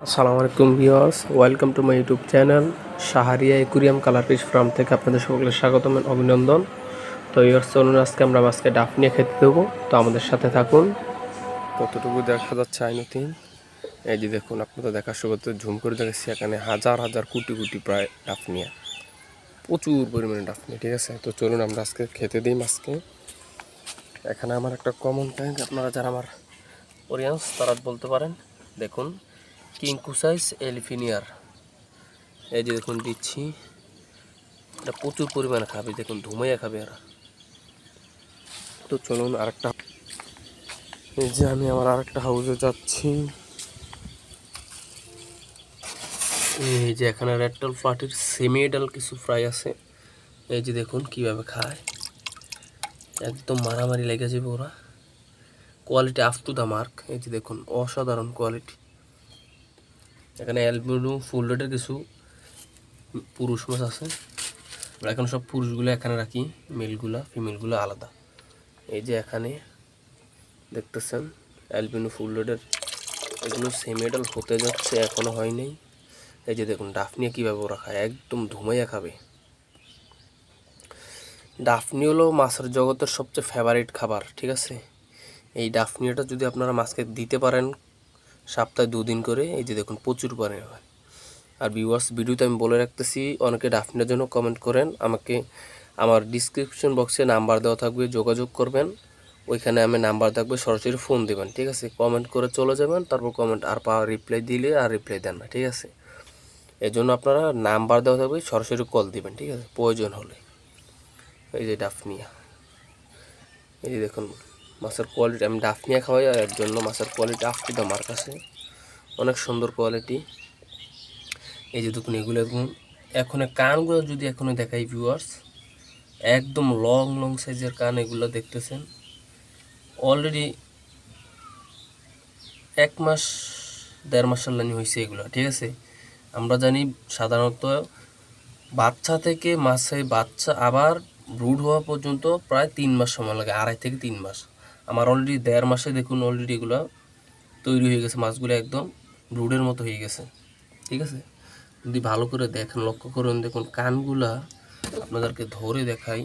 আসসালামু আলাইকুম viewers, welcome to my YouTube channel Shahria aquarium colour fish farm থেকে আপনাদের সকলকে স্বাগতম এবং অভিনন্দন। তো ভিউয়ার্স, চলুন আজকে আমরা মাছকে ডাফ নিয়ে খেতে দেবো। তো আমাদের সাথে থাকুন। কতটুকু দেখা যাচ্ছে আইনতিন, এই যে দেখুন, আপনাদের দেখার সুবাদে ঝুম করে দেখেছি এখানে হাজার হাজার কোটি কোটি প্রায় ডাফ নিয়ে, প্রচুর পরিমাণে ডাফ নিয়ে। ঠিক আছে, তো চলুন আমরা আজকে খেতে দিই মাছকে। এখানে আমার একটা কমন ট্যাঙ্ক, আপনারা যারা আমার অডিয়েন্স তারা বলতে পারেন। দেখুন, কিংকুসাইস এলিফিনিয়ার, এই যে দেখুন দিচ্ছি, এটা প্রচুর পরিমাণে খাবে, দেখুন ধুমাইয়া খাবে এরা। তো চলুন আরেকটা, এই যে আমি আমার আরেকটা হাউসে যাচ্ছি। এই যে এখানে রেডটল ফ্লাটির সেমিডাল কিছু ফ্রাই আছে, এই যে দেখুন কিভাবে খায়, একদম মারামারি লেগে যাবে ওরা। Quality up to the mark, এই যে দেখুন অসাধারণ কোয়ালিটি। এখানে অ্যালবিনো ফুল রেডের কিছু পুরুষ মাছ আছে, আমরা এখন সব পুরুষগুলো এখানে রাখি, মেলগুলা ফিমেলগুলো আলাদা। এই যে এখানে দেখতেছেন অ্যালবিনো ফুল রেডের, এগুলো সেমিডাল হতে যাচ্ছে, এখনো হয়নি। এই যে দেখুন ডাফনিয়া কীভাবে ওরা খায়, একদম ধুমাইয়া খাবে। ডাফনি হলো মাছের জগতের সবচেয়ে ফেভারিট খাবার। ঠিক আছে, এই ডাফনিয়াটা যদি আপনারা মাছকে দিতে পারেন সপ্তাহে 2 দিন করে, এই যে দেখুন প্রচুর পরিমাণে। আর ভিউয়ার্স, ভিডিওতে আমি বলে রাখতেছি, অনেকে ডাফনিয়ার জন্য কমেন্ট করেন আমাকে, আমার ডিসক্রিপশন বক্সে নাম্বার দেওয়া থাকবে, যোগাযোগ করবেন, ওইখানে আমি নাম্বার থাকবে, সরাসরি ফোন দেবেন। ঠিক আছে, কমেন্ট করে চলে যাবেন, তারপর কমেন্ট আর রিপ্লাই দিলে আর রিপ্লাই দেন না। ঠিক আছে, এই জন্য আপনারা নাম্বার দেওয়া থাকবে, সরাসরি কল দিবেন। ঠিক আছে, প্রয়োজন হলে। এই যে ডাফনিয়া, এই যে দেখুন মাছের কোয়ালিটি, আমি ডাফনিয়া খাওয়াই এর জন্য মাছের quality up to the mark আছে, অনেক সুন্দর কোয়ালিটি। এই যে দেখুন এগুলো এখন কানগুলো যদি এখনো দেখাই ভিউয়ার্স, একদম লং লং সাইজের কান, এগুলো দেখতেছেন। অলরেডি 1 মাস 1.5 মাস লানি হয়েছে এগুলো। ঠিক আছে, আমরা জানি সাধারণত বাচ্চা থেকে মাছে বাচ্চা আবার ব্রুড হওয়া পর্যন্ত প্রায় 3 মাস সময় লাগে, 2.5 থেকে 3 মাস। আমার অলরেডি 1.5 মাসে দেখুন অলরেডি এগুলো তৈরি হয়ে গেছে, মাছগুলো একদম ব্রুডের মতো হয়ে গেছে। ঠিক আছে, যদি ভালো করে দেখেন, লক্ষ্য করুন, দেখুন কানগুলা আপনাদেরকে ধরে দেখাই।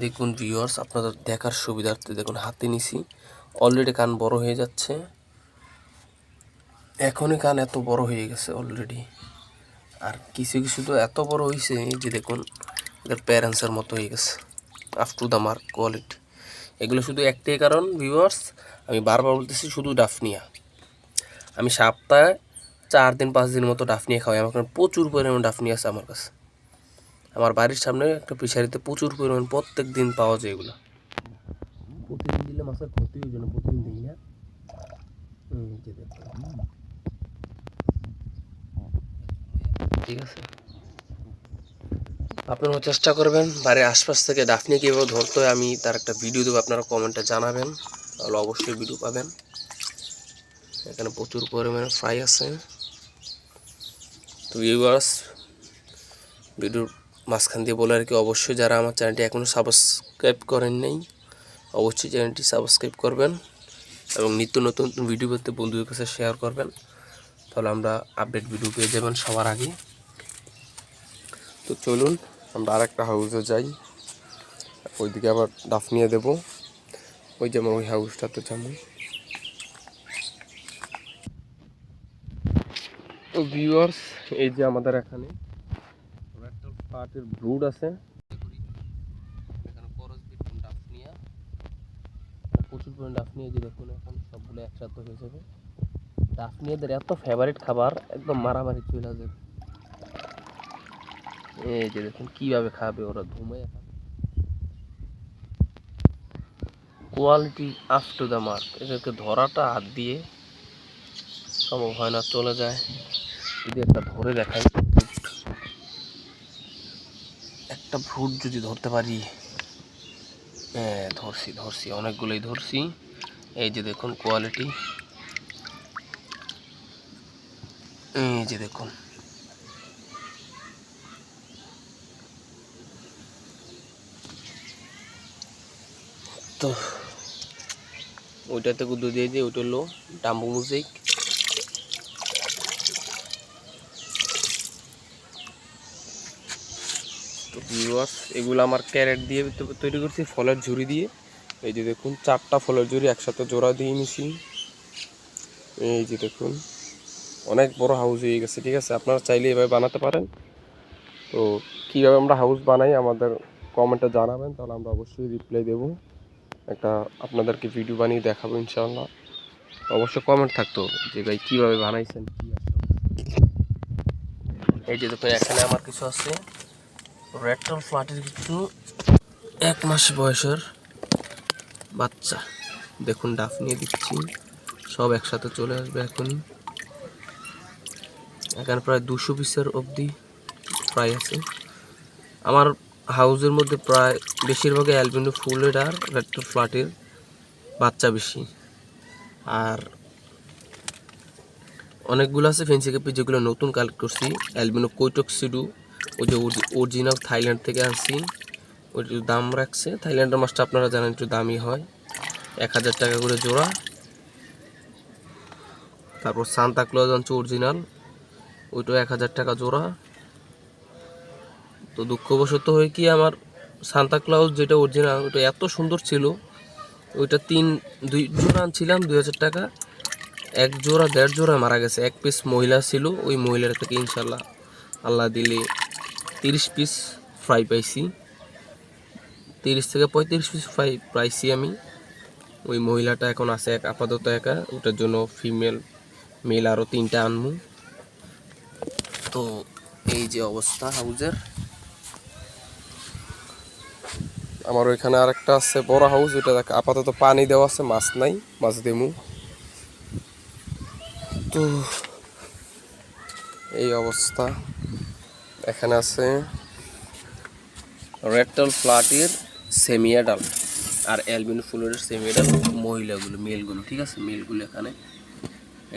দেখুন ভিউয়ার্স, আপনাদের দেখার সুবিধার্থে দেখুন হাতে নিছি, অলরেডি কান বড় হয়ে যাচ্ছে, এখনই কান এত বড় হয়ে গেছে অলরেডি। আর কিছু কিছু তো এত বড় হয়েছে যে দেখুন এদের প্যারেন্টসের মতো হয়ে গেছে, up to the mark quality. এগুলো শুধু একটাই কারণ ভিউয়ার্স, আমি বারবার বলতেছি, শুধু ডাফনিয়া। আমি সপ্তাহে 4 দিন 5 দিন মতো ডাফনিয়া খাওয়াই, আমার কারণ প্রচুর পরিমাণ ডাফনিয়া আছে আমার কাছে। আমার বাড়ির সামনে একটা ফিশারিতে প্রচুর পরিমাণ প্রত্যেক দিন পাওয়া যায় এগুলো। প্রতিদিন দিলে মাছের ক্ষতি হয়ে যায়, প্রতিদিন দিই না। ঠিক আছে, আপনারা চেষ্টা করবেন বাড়ির আশপাশ থেকে ডাফনি কীভাবে ধরতে হয়, আমি তার একটা ভিডিও দেবো, আপনারা কমেন্টে জানাবেন, তাহলে অবশ্যই ভিডিও পাবেন। এখানে প্রচুর পরিমাণে ফ্রাই আছে। তো ভিউয়ার্স, ভিডিওর মাঝখান দিয়ে বলে আর কি, অবশ্যই যারা আমার চ্যানেলটি এখনও সাবস্ক্রাইব করেন নাই, অবশ্যই চ্যানেলটি সাবস্ক্রাইব করবেন এবং নিত্য নতুন ভিডিও পেতে বন্ধুদের কাছে শেয়ার করবেন, তাহলে আমরা আপডেট ভিডিও পেয়ে যাবেন সবার আগে। তো চলুন আমরা আরেকটা হাউসে যাই, ওইদিকে আবার ডাফনিয়া দেবো, ওই যেমন ওই হাউসটাতে যাবো। তো ভিউয়ার্স, এই যে আমাদের এখানে রেডটল ফ্লাটির ব্রুড আছে, এখানে ডাফনিয়া, প্রচুর পরিমাণে ডাফনিয়া, যে দেখুন এখন সবগুলো একসাথে হয়ে যাবে। ডাফনিয়াদের এত ফেভারিট খাবার, একদম মারামারি চলে যাবে। এই যে দেখুন কিভাবে খাবে ওরা, ধুমাইয়া খাবে, quality up to the mark. এদেরকে ধরাটা হাত দিয়ে সম্ভব হয় না, চলে যায়। যদি একটা ধরে দেখাই, একটা ভ্রুট যদি ধরতে পারি, হ্যাঁ ধরছি অনেকগুলোই ধরছি। এই যে দেখুন কোয়ালিটি, এই যে দেখুন, তো ওইটাতে গুঁতো দিয়ে দিই, ওইটা হলো ডাম্বু মুজিক। তো ভিউয়ার্স, এগুলো আমার ক্যারেট দিয়ে তৈরি করছি ফলের ঝুড়ি দিয়ে। এই যে দেখুন 4টা ফলের ঝুড়ি একসাথে জোড়া দিয়ে নিছি। এই যে দেখুন অনেক বড় হাউস হয়ে গেছে, ঠিক আছে। আপনারা চাইলে এভাবে বানাতে পারেন। তো কীভাবে আমরা হাউস বানাই আমাদের কমেন্টে জানাবেন, তাহলে আমরা অবশ্যই রিপ্লাই দেবো, একটা আপনাদেরকে ভিডিও বানিয়ে দেখাবো ইনশাআল্লাহ। অবশ্যই কমেন্ট থাকতো যে ভাই কীভাবে বানাইছেন কী আছে। এই যে দেখুন এখানে আমার কিছু আছে রেড ফ্ল্যাটের কিছু 1 মাস বয়সের বাচ্চা। দেখুন ডাফ নিয়ে দিচ্ছি, সব একসাথে চলে আসবে এখনই। এখানে প্রায় 200 পিসের অবধি প্রায় আছে। আমার হাউসের মধ্যে প্রায় বেশিরভাগই অ্যালবিনো ফুলের আর রেড ফ্ল্যাটের বাচ্চা বেশি। আর অনেকগুলো আছে ফেন্সি ক্যাপি যেগুলো নতুন কালেক্ট করছি। অ্যালবিনো কৈটক্সিডু, ওই যে অরিজিনাল থাইল্যান্ড থেকে আনছি, ওইটা দাম রাখছে। থাইল্যান্ডের মাছটা আপনারা জানেন একটু দামি হয়, 1000 টাকা করে জোড়া। তারপর সান্তা ক্লজ আনছে অরিজিনাল, ওইটাও 1000 টাকা জোড়া। তো দুঃখবশত হয়ে কি আমার সান্তা ক্লাউজ যেটা অরিজিনাল ওইটা এত সুন্দর ছিল, ওইটা 2 জোড়া আনছিলাম 2000 টাকা, 1 জোড়া 1.5 জোড়া মারা গেছে। 1 পিস মহিলা ছিল, ওই মহিলার থেকে ইনশাল্লাহ আল্লাহ দিলে 30 পিস ফ্রাই পাইছি, 30 থেকে 35 পিস ফ্রাই পাইছি আমি। ওই মহিলাটা এখন আছে আপাতত একা, ওটার জন্য ফিমেল মেল আরও 3টা আনমু। তো এই যে অবস্থা হাউজের। আমার ওইখানে আরেকটা আছে বড় হাউস, ওইটা আপাতত পানি দেওয়া আছে, মাছ নাই, মাছ দেমু। তো এই অবস্থা। এখানে আছে রেড ফ্ল্যাটের সেমিয়াডাল আর অ্যালবিনো ফুলের সেমিয়াডাল মহিলাগুলো, মেলগুলো, ঠিক আছে, মেলগুলো এখানে।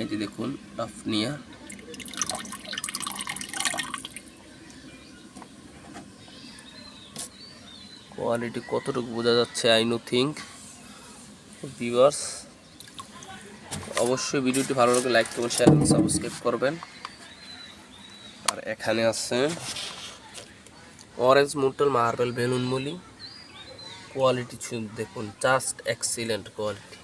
এই যে দেখুন ডাফনিয়া। কোয়ালিটি কতটুকু বোঝা যাচ্ছে আই নো থিঙ্ক। ভিউয়ার্স অবশ্যই ভিডিওটি ভালো লাগলে লাইক করবেন, শেয়ার করবেন, সাবস্ক্রাইব করবেন। আর এখানে আছে অরেঞ্জ মুটল মার্বেল বেলুন মলি। কোয়ালিটি দেখুন জাস্ট এক্সিলেন্ট কোয়ালিটি।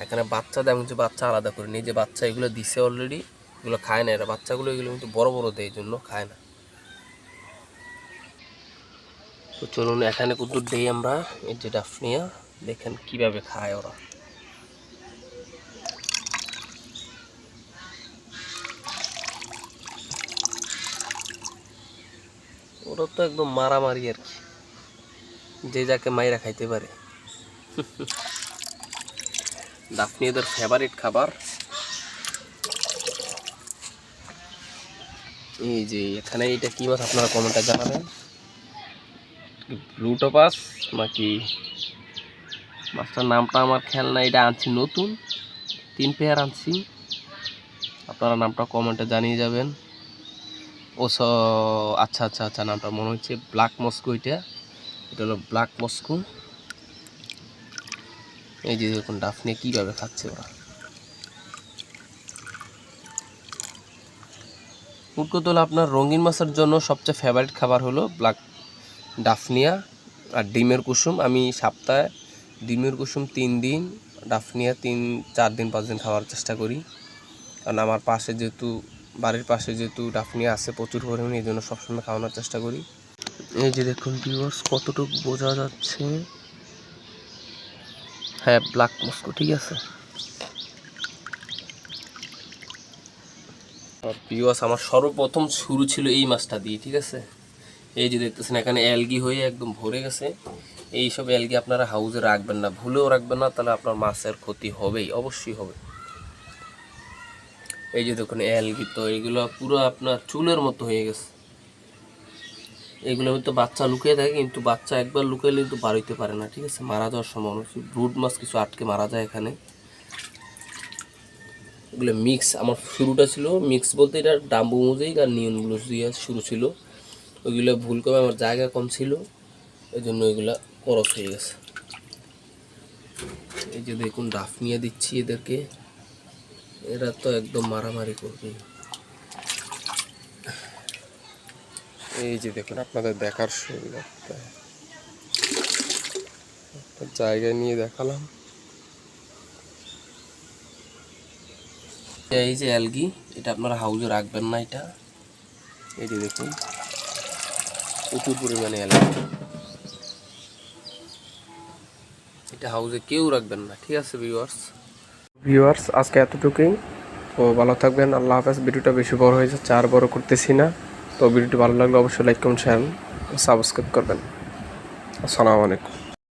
এখানে বাচ্চা দেয়, যে বাচ্চা আলাদা করে নিয়ে যে বাচ্চা এগুলো দিছে অলরেডি, এগুলো খায় না এরা, বাচ্চাগুলো এগুলো কিন্তু বড় বড় দেয়, এই জন্য খায় না। তো চলুন এখানে কিন্তু দেই আমরা এই যে ডাফনিয়া, দেখেন কিভাবে খায় ওরা। ওরা তো একদম মারামারি আর কি, যে যাকে মাইরা খাইতে পারে। ডাফনিয়াদের ফেভারিট খাবার। এই যে এখানে এটা কি মাছ আপনারা কমেন্টে জানাবেন, ব্লু টপাস নাকি মাছটার নামটা আমার খেয়াল নাই। এটা আনছি নতুন, 3 পেয়ার আনছি, আপনারা নামটা কমেন্টে জানিয়ে যাবেন। ও আচ্ছা আচ্ছা আচ্ছা, নামটা মনে হচ্ছে ব্ল্যাক মস্কো। এটা হলো ব্ল্যাক মস্কো। এই যে দেখুন ডাফনিয়া কীভাবে খাচ্ছে ওরা। মোট কথা হলো আপনার রঙিন মাছের জন্য সবচেয়ে ফেভারিট খাবার হলো ব্ল্যাক ডাফনিয়া আর ডিমের কুসুম। আমি সপ্তাহে ডিমের কুসুম 3 দিন, ডাফনিয়া 3-4 দিন 5 দিন খাওয়ার চেষ্টা করি। কারণ আমার পাশে যেহেতু বাড়ির পাশে যেহেতু ডাফনিয়া আছে প্রচুর পরিমাণে, এই জন্য সবসময় খাওয়ানোর চেষ্টা করি। এই যে দেখুন ভিউয়ার্স কতটুকু বোঝা যাচ্ছে, হ্যাঁ ব্ল্যাক মস্কো, ঠিক আছে। ভিউয়ার্স আমার সর্বপ্রথম শুরু ছিল এই মাছটা দিয়ে, ঠিক আছে। এই যে দেখতেছেন এখানে অ্যালগি হয়ে একদম ভরে গেছে। এইসব অ্যালগি আপনারা হাউজে রাখবেন না, ভুলেও রাখবেন না, তাহলে আপনার মাছের ক্ষতি হবেই, অবশ্যই হবে। এই যে দেখুন অ্যালগি, তো এইগুলো পুরো আপনার চুলের মতো হয়ে গেছে। এগুলোর তো বাচ্চা লুকিয়ে থাকে, কিন্তু বাচ্চা একবার লুকাইলে কিন্তু বার হইতে পারে না, ঠিক আছে, মারা যাওয়ার সম্ভাবনা। ব্রুড মাছ কিছু আটকে মারা যায় এখানে। এগুলো মিক্স, আমার শুরুটা ছিল মিক্স বলতে এটা ডাম্বু মুজিক আর নিয়ন ব্লু দিয়ে শুরু ছিল। ওইগুলো ভুল করে আমার জায়গা কম ছিল, এই জন্য ওইগুলো করস হয়ে গেছে। এই যে দেখুন ডাফ নিয়ে দিচ্ছি এদেরকে, এরা তো একদম মারামারি করবে। এই যে দেখুন আপনাদের দেখার সুবিধা, জায়গায় নিয়ে দেখালাম। এই যে অ্যালগি, এটা আপনারা হাউজে রাখবেন না। এটা এই যে দেখুন প্রচুর পরিমাণে অ্যালগি, এটা হাউজে কেউ রাখবেন না, ঠিক আছে ভিউয়ার্স আজকে এতটুকুই। তো ভালো থাকবেন, আল্লাহ হাফেজ। ভিডিওটা বেশি বড় হয়ে যাচ্ছে, আর বড় করতেছি না। তো ভিডিওটি ভালো লাগলে অবশ্যই লাইক কমেন্ট শেয়ার সাবস্ক্রাইব করবেন। আসসালামু আলাইকুম।